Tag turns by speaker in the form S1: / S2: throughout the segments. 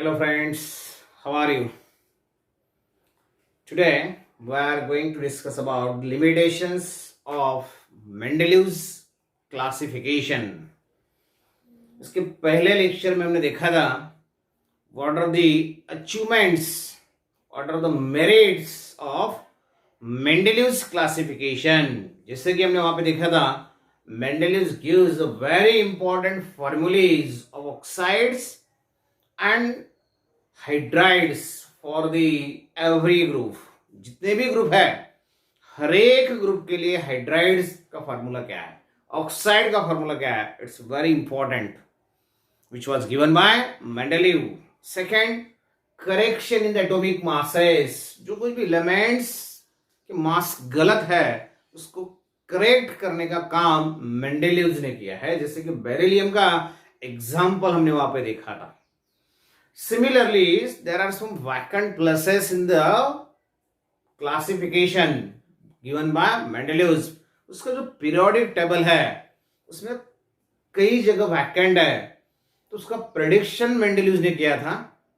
S1: Hello friends, how are you? Today we are going to discuss about limitations of Mendeleev's classification. इसके पहले lecture में हमने देखा था what are the achievements, what are the merits of Mendeleev's classification. जैसे कि हमने वहां पे देखा था Mendeleev gives a very important formulas of oxides and hydrides for the every group. जितने भी ग्रुप है हर एक ग्रुप के लिए हाइड्राइड्स का फॉर्मूला क्या है, ऑक्साइड का फॉर्मूला क्या है, it's very important, which was given by Mendeleev. Second, correction in the atomic masses. जो कुछ भी एलिमेंट्स के मास गलत है उसको करेक्ट करने का काम मेंडेलीव ने किया है. जैसे कि बेरिलियम का एग्जाम्पल हमने वहां पे देखा था. Similarly, there are some vacant places in the classification given by Mendeleev. उसका जो पीरियोडिक टेबल है उसमें कई जगह वैकेंट है, तो उसका प्रेडिक्शन मेंडेलीव ने किया था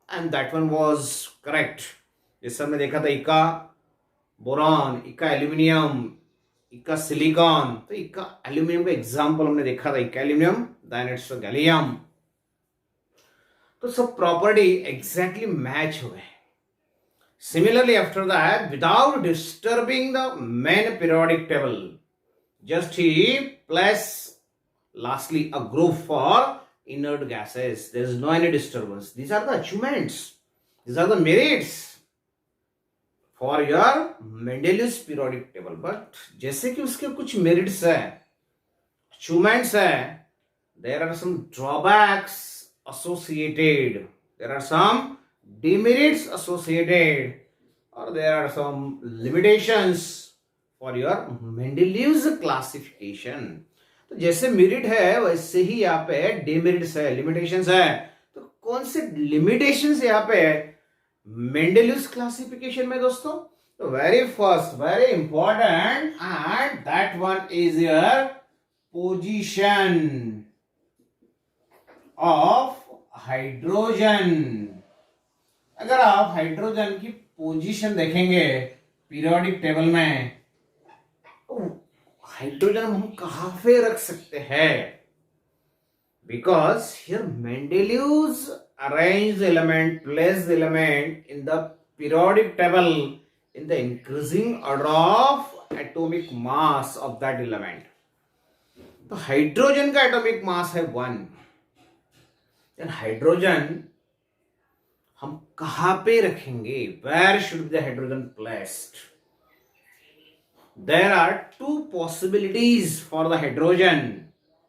S1: and that one was correct. जैसे हमने देखा था इका बोरॉन, इका एल्यूमिनियम, इका सिलिकॉन. तो इका एल्यूमिनियम का एग्जांपल हमने देखा था, इका एल्यूमिनियम, देन इट्स गैलियम. तो सब प्रॉपर्टी एग्जैक्टली मैच हुए. Similarly after that, without disturbing the main periodic table, just ही place lastly a group for inert gases. There is no any disturbance. These are the achievements, these are the merits for your Mendeleev periodic table. But जैसे कि उसके कुछ merits है, achievements है, there are some drawbacks associated, there are some demerits associated, or there are some limitations for your Mendeleev's classification. तो जैसे merit है वैसे ही यहाँ पे डिमेरिट्स है, लिमिटेशंस है. तो कौन से लिमिटेशंस यहाँ पे मेंडेलीव्स क्लासिफिकेशन में दोस्तों? तो very first, very important, and that one is your position of hydrogen. अगर आप हाइड्रोजन की पोजीशन देखेंगे पीरियोडिक टेबल में, तो हाइड्रोजन हम कहां पे रख सकते हैं? Because here Mendeleev's arrange element, place element in the periodic table in the increasing order of atomic mass of that element. तो हाइड्रोजन का एटॉमिक मास है 1. हाइड्रोजन हम कहां पे रखेंगे? Where should the hydrogen placed? There are 2 possibilities for the hydrogen.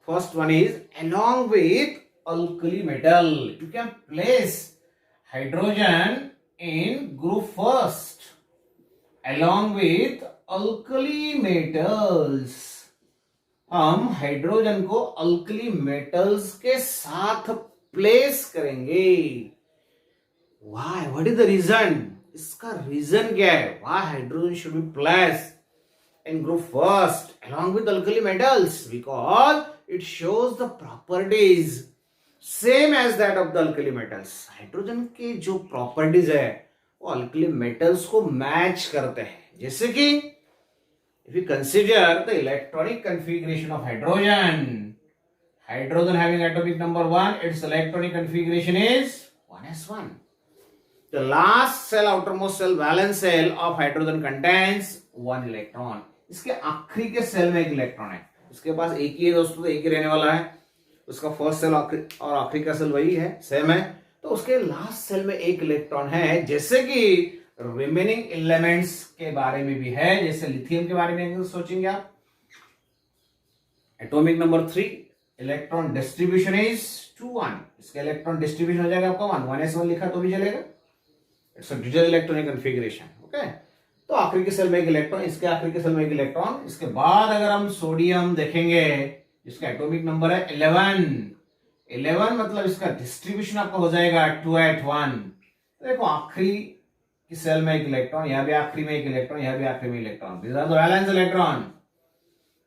S1: First one is along with alkali metal. You can place hydrogen in group first along with alkali metals. हम hydrogen को alkali metals के साथ place करेंगे. Why? What is the reason? इसका reason क्या है? Why hydrogen should be placed in group first along with alkali metals? Because it shows the properties same as that of the alkali metals. Hydrogen के जो properties है वो alkali metals को match करते हैं. जैसे कि if you consider the electronic configuration of hydrogen having atomic number 1, its electronic configuration is 1s1. The last cell, outermost cell, valence cell of hydrogen contains 1 electron. इसके आखिरी के सेल में 1 electron है. इसके पास एक ही है दोस्तों, तो एक ही रहने वाला है. उसका फर्स्ट सेल और आखिरी का सेल वही है, सेम है. तो उसके लास्ट सेल में 1 इलेक्ट्रॉन है. जैसे कि रिमेनिंग एलिमेंट्स के बारे में भी है. जैसे लिथियम के बारे में सोचेंगे आप, atomic number 3, electron distribution is 2-1. इसका इलेक्ट्रॉन डिस्ट्रीब्यूशन हो जाएगा आपका 1s1 लिखा तो भी चलेगा. It's a dual electronic configuration. Okay, तो आखिरी के सेल में 1 इलेक्ट्रॉन, इसके आखिरी के सेल में 1 इलेक्ट्रॉन. इसके बाद अगर हम सोडियम देखेंगे जिसका एटॉमिक नंबर है 11 मतलब इसका डिस्ट्रीब्यूशन आपका हो जाएगा 2-1. देखो आखिरी की सेल में 1 इलेक्ट्रॉन, यहां भी आखिरी में 1 इलेक्ट्रॉन, यहां भी आखिरी में electron. This are the valence electron.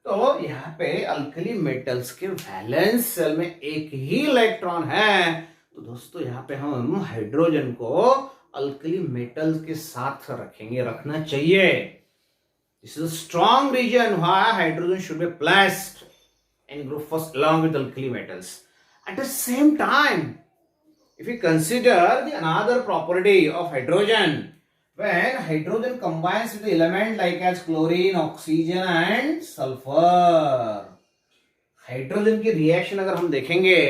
S1: तो यहाँ पे अल्कली मेटल्स के वैलेंस सेल में 1 ही इलेक्ट्रॉन है. तो दोस्तों यहाँ पे हम हाइड्रोजन को अल्कली मेटल्स के साथ रखेंगे, रखना चाहिए. This is a strong reason why hydrogen should be placed in group first along with alkali metals. At the same time, if we consider the another property of hydrogen, when hydrogen combines with the element like as chlorine, oxygen and sulfur, hydrogen की reaction अगर हम देखेंगे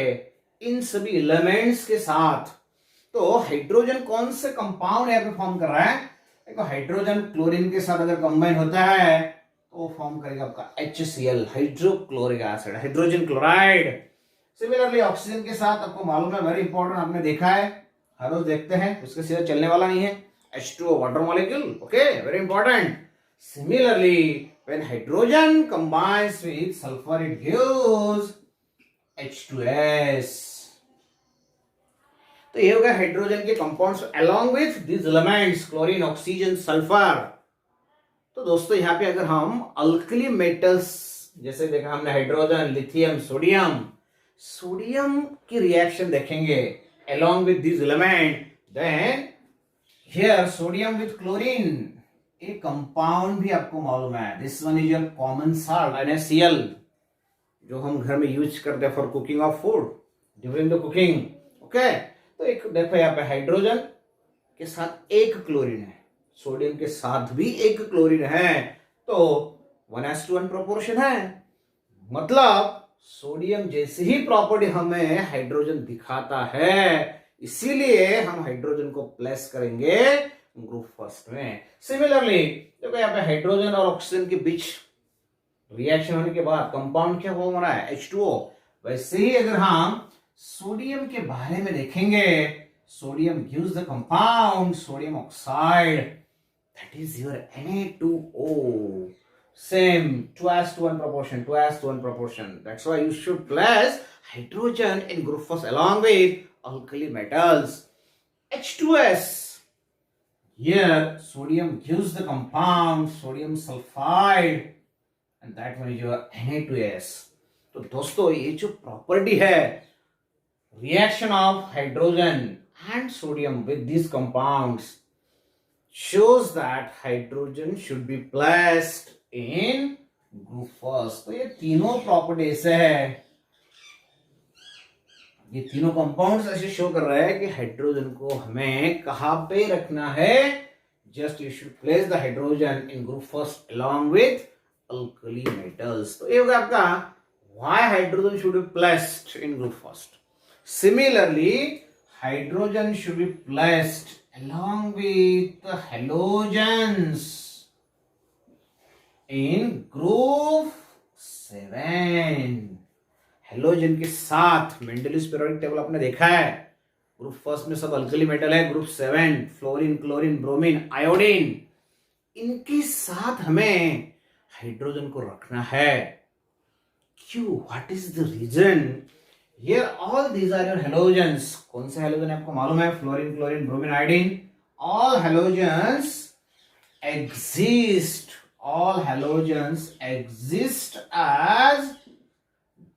S1: इन सभी elements के साथ, तो hydrogen कौन से कंपाउंड यहाँ पे फॉर्म कर रहा है? देखो, हाइड्रोजन क्लोरीन के साथ अगर कंबाइन होता है तो फॉर्म करेगा आपका HCl, hydrochloric acid, hydrogen chloride. Similarly oxygen के साथ आपको मालूम है, वेरी इंपॉर्टेंट, आपने देखा है, हर रोज देखते हैं, उसके सीधा चलने वाला नहीं है, H2O water molecule. Okay, very important. Similarly when hydrogen combines with sulphur it gives H2S. तो ये हो गया हाइड्रोजन के compounds along with this elements chlorine, oxygen, sulphur. तो दोस्तों यहाँ पे अगर हम अल्कली मेटल्स जैसे देखा हमने हाइड्रोजन, लिथियम, सोडियम की रिएक्शन देखेंगे along with this element, then here sodium with chlorine, एक कंपाउंड भी आपको मालूम है, this one is your common salt NaCl, जो हम घर में यूज करते हैं for cooking of food during the cooking. Okay, तो एक देखो यहाँ पे हाइड्रोजन के साथ एक क्लोरीन है, सोडियम के साथ भी एक क्लोरीन है, तो 1:1 प्रोपोर्शन है. मतलब सोडियम जैसी ही प्रॉपर्टी हमें हाइड्रोजन दिखाता है, इसीलिए हम हाइड्रोजन को प्लेस करेंगे ग्रुप फर्स्ट में. सिमिलरली देखो यहाँ पे हाइड्रोजन और ऑक्सीजन के बीच रिएक्शन होने के बाद कंपाउंड क्या हो रहा है? H2O. वैसे ही अगर हम सोडियम के बारे में देखेंगे, sodium gives the compound sodium oxide, that is your Na2O. Same 2:1 proportion, 2:1 proportion. That's why you should place hydrogen in group first along with alkali metals. H2S. Here sodium gives the compound sodium sulfide and that one is your Na2S. तो दोस्तों ये जो property है reaction of hydrogen and sodium with these compounds shows that hydrogen should be placed in group first. तो ये तीनों property ऐसे है, ये तीनों कंपाउंड्स ऐसे शो कर रहे हैं कि हाइड्रोजन को हमें कहां पे रखना है. Just you should place the hydrogen in group first along with alkali metals. तो ये होगा आपका why hydrogen should be placed in group first. Similarly, hydrogen should be placed along with the halogens in group 7. Halogen के साथ मेंडलियस periodic table आपने देखा है, group first में सब अल्कली मेटल है, group 7 fluorine, chlorine, bromine, iodine, इनके साथ हमें हाइड्रोजन को रखना है. क्यों? What is the reason? Here all these are your halogens. कौन से हेलोजन आपको मालूम है? Fluorine, chlorine, bromine, iodine. All halogens exist. All halogens exist as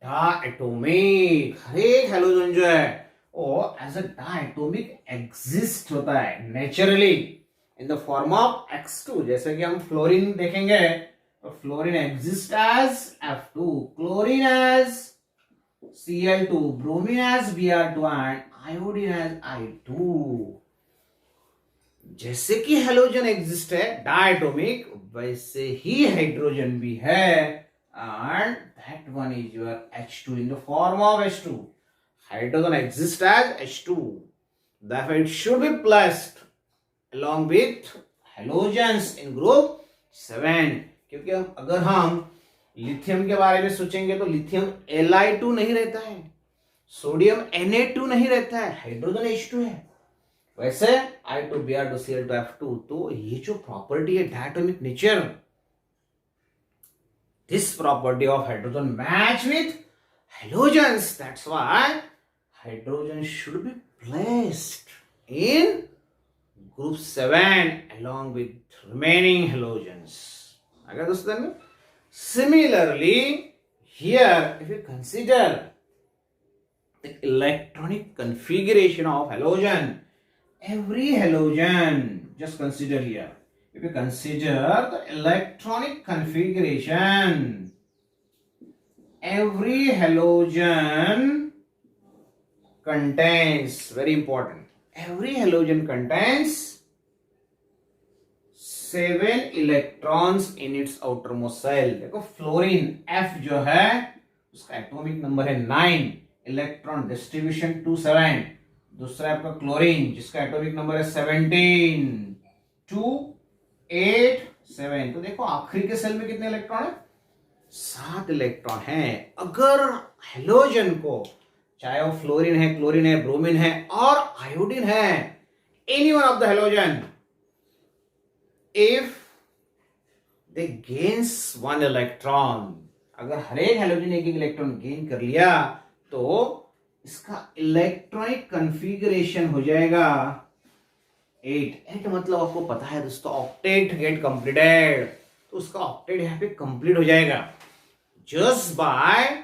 S1: diatomic. हर एक हेलोजन जो है वो as a diatomic exist होता है naturally in the form of X2. जैसे कि हम फ्लोरीन देखेंगे तो fluorine exist as F2, chlorine as Cl2, bromine as Br2 and iodine as I2. जैसे कि हेलोजन एग्जिस्ट है डायटोमिक, वैसे ही हाइड्रोजन भी है and that one is your H2 in the form of H2. Hydrogen exists as H2. Therefore it should be placed along with halogens in group 7. क्योंकि अगर हम lithium के बारे में सोचेंगे तो लिथियम Li2 नहीं रहता है, सोडियम Na2 नहीं रहता है, हाइड्रोजन H2 है. वैसे I2, Br2, Cl2, F2. तो ये जो प्रॉपर्टी है diatomic nature, this property of hydrogen match with halogens. That's why hydrogen should be placed in group 7 along with remaining halogens. आगे दोस्तों, similarly here if you consider the electronic configuration of halogen. Every halogen, just consider here. If you consider the electronic configuration, every halogen contains, very important, every halogen contains 7 electrons in its outermost shell. देखो fluorine F जो है उसका atomic number है 9, electron distribution 2 7. दूसरा आपका chlorine जिसका atomic number है 17 2 8 7. तो देखो आखिरी के सेल में कितने इलेक्ट्रॉन है? 7 इलेक्ट्रॉन है. अगर हेलोजन को, चाहे वो फ्लोरीन है, क्लोरीन है, ब्रोमीन है और आयोडीन है, any one of the halogen, if they gains 1 electron, अगर हर एक हेलोजन एक इलेक्ट्रॉन गेन कर लिया तो इसका इलेक्ट्रॉनिक कॉन्फ़िगरेशन हो जाएगा 8 मतलब आपको पता है दोस्तों, ऑक्टेट गेट कंप्लीटेड. तो उसका ऑक्टेट यहां पे कंप्लीट हो जाएगा just by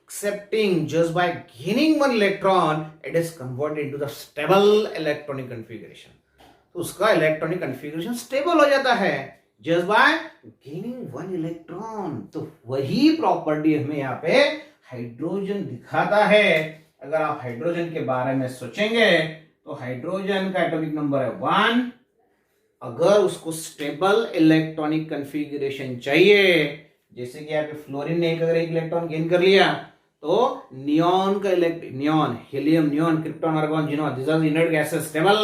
S1: accepting, just by gaining 1 electron, it is converted into the stable electronic configuration. तो उसका इलेक्ट्रॉनिक कॉन्फ़िगरेशन स्टेबल हो जाता है just by gaining 1 electron. तो वही प्रॉपर्टी हमें यहाँ पे हाइड्रोजन दिखाता है. अगर आप हाइड्रोजन के बारे में सोचेंगे तो हाइड्रोजन का एटॉमिक नंबर है 1. अगर उसको स्टेबल इलेक्ट्रॉनिक कॉन्फ़िगरेशन चाहिए, जैसे कि यहाँ पे फ्लोरीन ने अगर एक इलेक्ट्रॉन गेन कर लिया तो नियॉन का neon, helium, neon, krypton, argon, xenon, this are inert gases stable.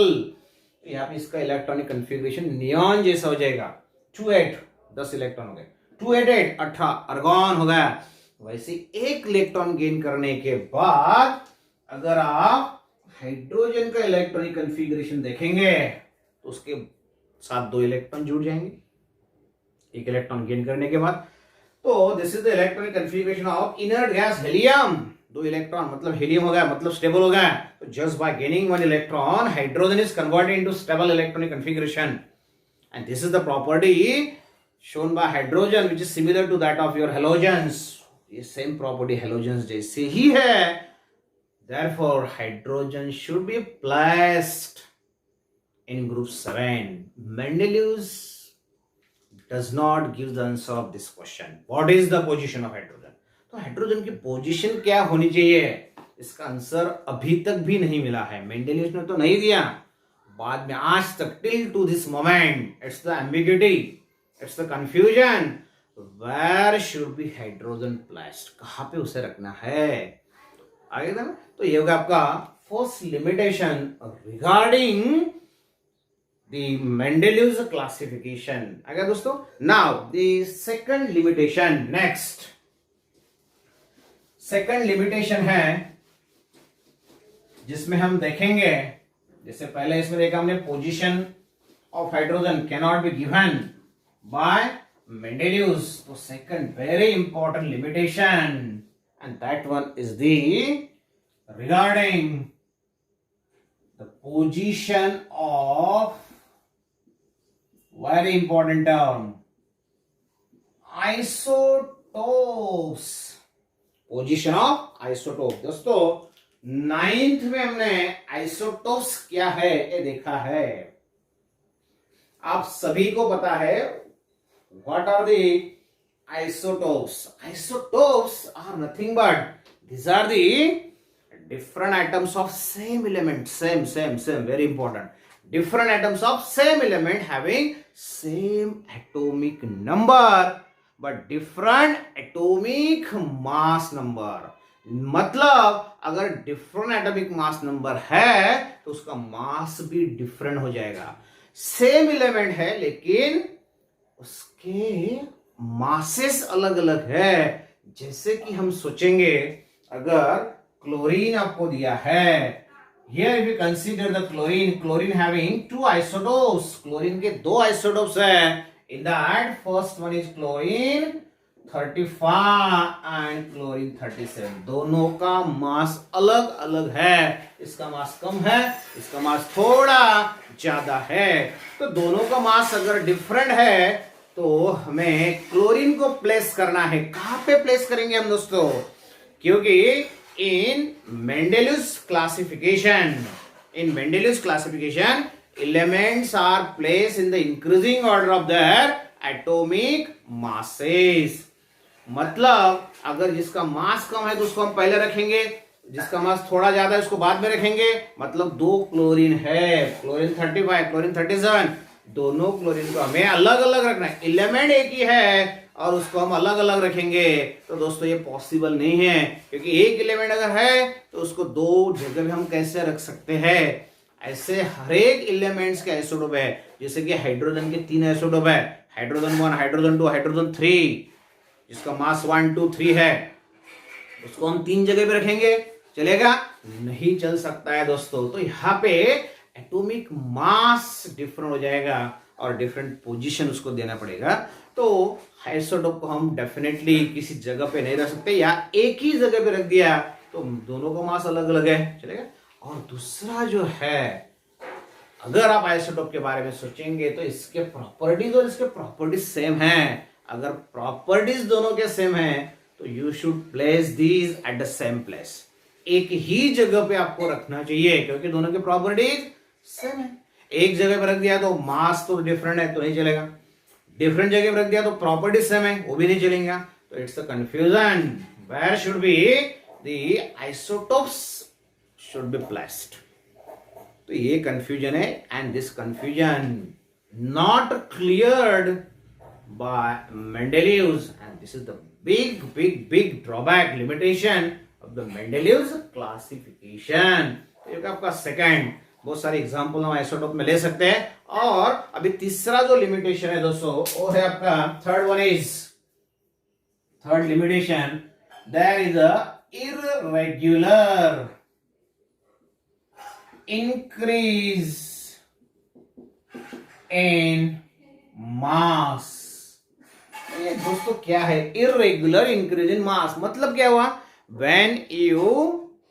S1: यहाँ पे इसका इलेक्ट्रॉनिक कॉन्फ़िगरेशन नियॉन जैसा हो जाएगा. 2 8 10 इलेक्ट्रॉन हो गए, 2 8 8 18 आर्गॉन हो गया. वैसे एक इलेक्ट्रॉन गेन करने के बाद अगर आप हाइड्रोजन का इलेक्ट्रॉनिक कॉन्फ़िगरेशन देखेंगे तो उसके साथ 2 इलेक्ट्रॉन जुड़ जाएंगे एक इलेक्ट्रॉन गेन करने के बाद. तो this is the electronic configuration of inert gas helium. 2 electron मतलब हीलियम हो गया, मतलब स्टेबल हो गया. तो just by gaining 1 electron hydrogen is converted into stable electronic configuration. And this is the property shown by hydrogen which is similar to that of your halogens. ये same property halogens जैसे ही है. Therefore hydrogen should be placed in group 7. Mendeleev's does not give the answer of this question. What is the position of hydrogen? तो hydrogen की position क्या होनी चाहिए, इसका answer अभी तक भी नहीं मिला है. मेंडेलियस ने तो नहीं दिया, बाद में आज तक till to this moment it's the ambiguity, it's the confusion. Where should be hydrogen placed, कहां पे उसे रखना है. आगे था ना. तो ये होगा आपका first limitation regarding the Mendeleev's classification. Okay दोस्तों, now the second limitation. next second limitation है जिसमें हम देखेंगे, जैसे पहले इसमें देखा हमने position of hydrogen cannot be given by Mendeleev's. तो second very important limitation and that one is the regarding the position of, very important term, isotopes. Position of isotope. दोस्तों 9th में हमने आइसोटोप्स क्या है ये देखा है. आप सभी को पता है what are the isotopes. Isotopes are nothing but these are the different atoms of same element. Same, very important. Different atoms of same element having same atomic number but different atomic mass number. मतलब अगर different atomic mass number है तो उसका mass भी different हो जाएगा. same element है लेकिन उसके masses अलग अलग है. जैसे कि हम सोचेंगे अगर क्लोरीन आपको दिया है, here if you consider the chlorine having 2 isotopes. Chlorine के 2 isotopes है. in that first one is chlorine 35 and chlorine 37. दोनों का मास अलग अलग है. इसका मास कम है, इसका मास थोड़ा ज्यादा है. तो दोनों का मास अगर डिफरेंट है तो हमें क्लोरीन को प्लेस करना है. कहां पे प्लेस करेंगे हम दोस्तों, क्योंकि in Mendeleev's classification, elements are placed in the increasing order of their atomic masses. मतलब अगर जिसका मास कम है तो उसको हम पहले रखेंगे, जिसका मास थोड़ा ज्यादा है उसको बाद में रखेंगे. मतलब 2 क्लोरीन है, क्लोरीन 35, क्लोरीन 37, दोनों क्लोरीन को हमें अलग अलग रखना है. एलिमेंट एक ही है और उसको हम अलग अलग रखेंगे. तो दोस्तों ये पॉसिबल नहीं है, क्योंकि एक एलिमेंट अगर है तो उसको 2 जगह में हम कैसे रख सकते हैं. ऐसे हर एक एलिमेंट्स के आइसोटोप है. जैसे कि हाइड्रोजन के 3 आइसोटोप है, हाइड्रोजन 1, हाइड्रोजन 2, हाइड्रोजन 3, जिसका मास 1, 2, 3 है. उसको हम 3 जगह पे रखेंगे, चलेगा? नहीं चल सकता है दोस्तों. तो यहाँ पे एटॉमिक मास डिफरेंट हो जाएगा और डिफरेंट पोजीशन उसको देना पड़ेगा. तो आइसोटोप को हम डेफिनेटली किसी जगह पे नहीं रख सकते, या एक ही जगह पे रख दिया तो दोनों का मास अलग अलग है, चलेगा? और दूसरा जो है, अगर आप आइसोटोप के बारे में सोचेंगे तो इसके प्रॉपर्टीज और इसके प्रॉपर्टीज सेम हैं. अगर प्रॉपर्टीज दोनों के सेम हैं तो you should place these at the same place. एक ही जगह पे आपको रखना चाहिए, क्योंकि दोनों के प्रॉपर्टीज सेम है. एक जगह पे रख दिया तो मास तो डिफरेंट है तो नहीं चलेगा, डिफरेंट जगह पे रख दिया तो प्रॉपर्टीज सेम है, वो भी नहीं चलेगा. तो it's a confusion. Where should be the isotopes should be placed. तो ये कंफ्यूजन है, and this confusion not cleared by Mendeleev's, and this is the big drawback, limitation of the Mendeleev's classification. तो ये आपका सेकंड. बहुत सारे example हम isotope में ले सकते हैं. और अभी तीसरा जो लिमिटेशन है दोस्तों, वो है आपका third limitation. There is a irregular increase in mass. ये दोस्तों क्या है इर्रेगुलर इंक्रीज इन मास? मतलब क्या हुआ? When you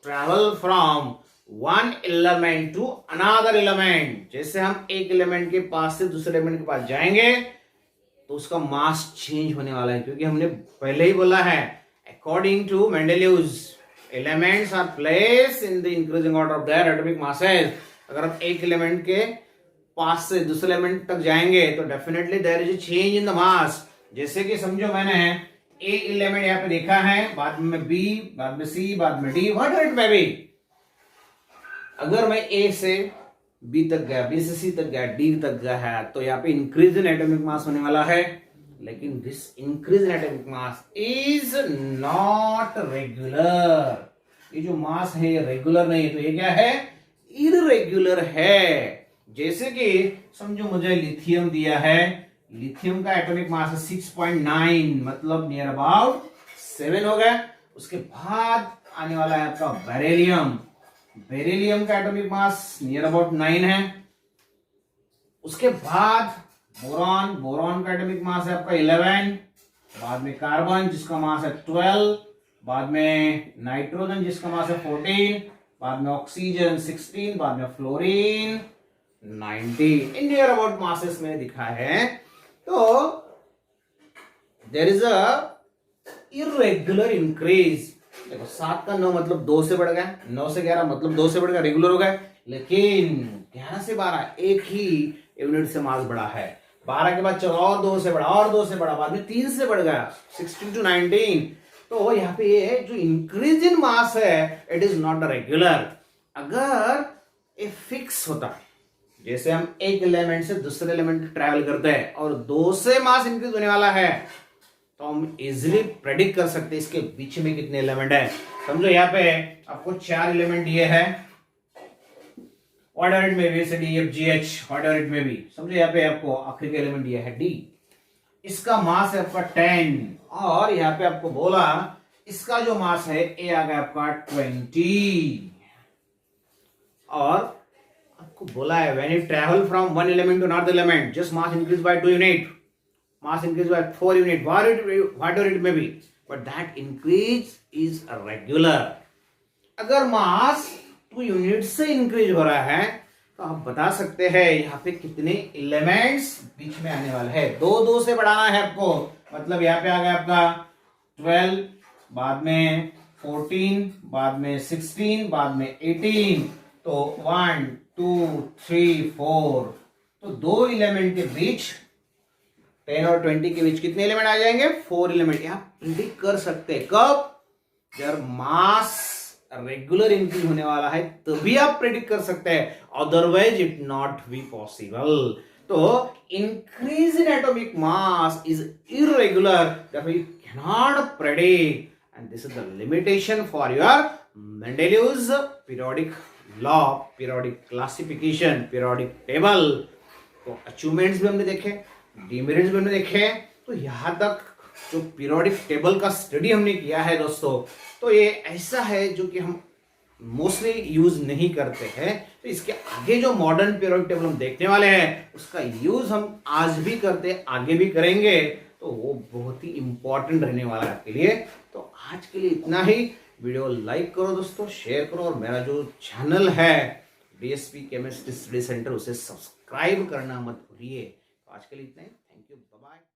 S1: travel from one element to another element, जैसे हम एक एलिमेंट के पास से दूसरे एलिमेंट के पास जाएंगे तो उसका मास चेंज होने वाला है, क्योंकि हमने पहले ही बोला है according to Mendeleev's elements are placed in the increasing order of their atomic masses. अगर हम एक एलिमेंट के पास से दूसरे एलिमेंट तक जाएंगे तो definitely there is a change in the mass. जैसे कि समझो मैंने ए एलिमेंट यहाँ पे देखा है, बाद में बी, बाद में सी, बाद में D, what it may be. अगर मैं ए से बी तक गया, बी से सी तक गया, डी तक गया है, तो यहाँ पे इंक्रीज इन एटॉमिक मास होने वाला है. लेकिन this increase in atomic mass is not regular. ये जो मास है ये रेगुलर नहीं है, तो ये क्या है? इररेगुलर है. जैसे कि समझो मुझे लिथियम दिया है, लिथियम का एटॉमिक मास है 6.9, मतलब नियर अबाउट 7 हो गया. उसके बाद आने वाला है आपका बेरिलियम. बेरिलियम का एटॉमिक मास नियर अबाउट 9 है. उसके बाद बोरॉन, बोरॉन का एटॉमिक मास है आपका 11. बाद में कार्बन जिसका मास है 12. बाद में नाइट्रोजन जिसका मास है 14. बाद में ऑक्सीजन 16. बाद में फ्लोरीन 90. इन नियर अबाउट मासेस में दिखा है. तो there is a irregular increase. देखो 7 का 9 मतलब 2 से बढ़ गया, 9 से 11 मतलब 2 से बढ़ गया, रेगुलर हो गया. लेकिन 11 से 12 एक ही यूनिट से मास बढ़ा है. 12 के बाद चलो और 2 से बढ़ा, और 2 से बढ़ा, बाद में 3 से बढ़ गया, 16 to 19. तो यहाँ पे ये जो इंक्रीज इन मास है इट इज नॉट रेगुलर. अगर ये फिक्स होता, जैसे हम एक एलिमेंट से दूसरे एलिमेंट ट्रैवल करते हैं और 2 से मास इंक्रीज होने वाला है, तो हम इजिली प्रेडिक्ट कर सकते हैं इसके बीच में कितने एलिमेंट है. समझो यहाँ पे आपको 4 एलिमेंट दिए हैं, whatever it may be, C, D, F, G, H, whatever it may be. समझो यहाँ पे आपको आखिरी का एलिमेंट दिया है D, इसका मास है आपका 10, और यहाँ पे आपको बोला इसका जो मास है A आ गया आपका 20, और आपको बोला है when you travel from one element to another element, just mass increase by 2 unit, mass increase by 4 unit, whatever it may be, but that increase is regular. अगर मास 2 यूनिट से इंक्रीज हो रहा है तो आप बता सकते हैं यहाँ पे कितने एलिमेंट्स बीच में आने वाले हैं. 2 से बढ़ाना है आपको, मतलब यहाँ पे आ गया आपका 12, बाद में 14, बाद में 16, बाद में 18, तो 1 2 3 4, तो दो एलिमेंट के बीच 10 और 20 के बीच कितने एलिमेंट आ जाएंगे? 4 एलिमेंट। यहां प्रिडिक्ट कर सकते हैं कब? जब मास रेगुलर इंक्रीज होने वाला है तभी आप प्रेडिक्ट कर सकते हैं, otherwise it not be possible. तो increase in atomic mass is irregular, therefore you cannot predict, and this is the limitation for your Mendeleev's periodic law, periodic classification, periodic table। तो अचीवमेंट्स भी हमने देखे, demerits भी हमने देखे। तो यहां तक जो पीरियोडिक टेबल का स्टडी हमने किया है दोस्तों, तो ये ऐसा है जो कि हम मोस्टली यूज नहीं करते हैं। तो इसके आगे जो मॉडर्न पीरियोडिक टेबल हम देखने वाले हैं उसका यूज हम आज भी करते हैं, आगे भी करेंगे, तो वो बहुत ही इंपॉर्टेंट रहने वाला है आपके लिए। तो आज के लिए इतना ही। वीडियो लाइक करो दोस्तों, शेयर करो, और मेरा जो चैनल है डीएसपी केमिस्ट्री स्टडी सेंटर उसे सब्सक्राइब करना मत भूलिए। तो आज के लिए इतना ही। Thank you, bye bye.